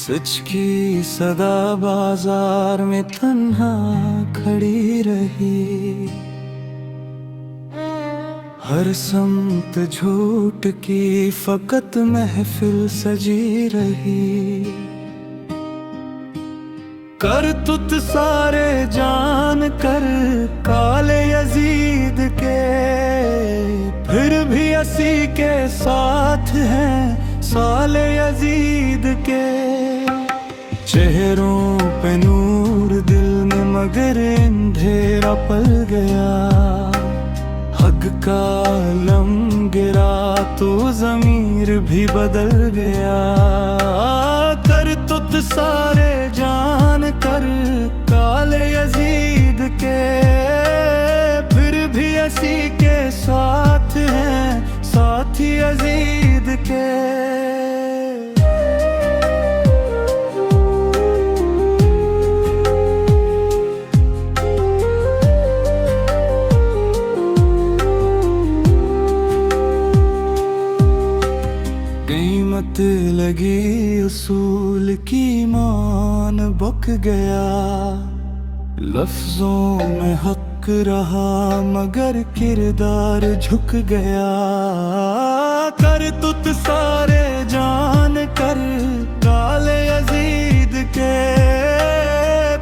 सच की सदा बाजार में तन्हा खड़ी रही। हर समत झूठ की फकत महफिल सजी रही। कर तुत सारे जान कर काले यजीद के, फिर भी असी के साथ हैं साले यजीद के। चेहरों पे नूर दिल में मगर अंधेरा पल गया। हक का लम गिरा तो ज़मीर भी बदल गया। कर तुत सारे जान कर काले यजीद के, फिर भी असी के साथ हैं साथी यजीद के। कीमत लगी उसूल की मान बुक गया। लफ्जों में हक रहा मगर किरदार झुक गया। कर तुत सारे जान कर काले यजीद के,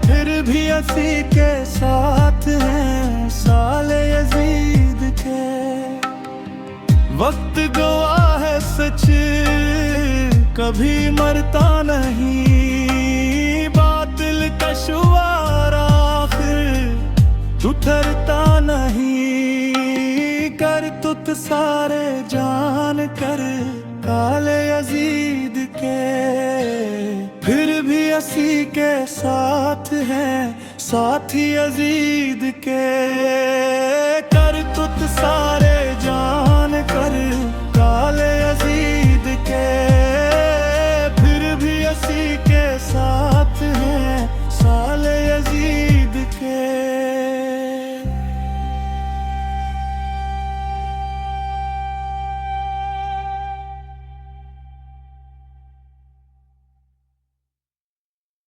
फिर भी असी के साथ हैं साले यजीद के। वक्त गवाह है सच कभी मरता नहीं। बातिल का शुआर आखिर उतरता नहीं। कर तुत सारे जान कर काले यजीद के, फिर भी असी के साथ हैं साथी यजीद के। कर तुत सारे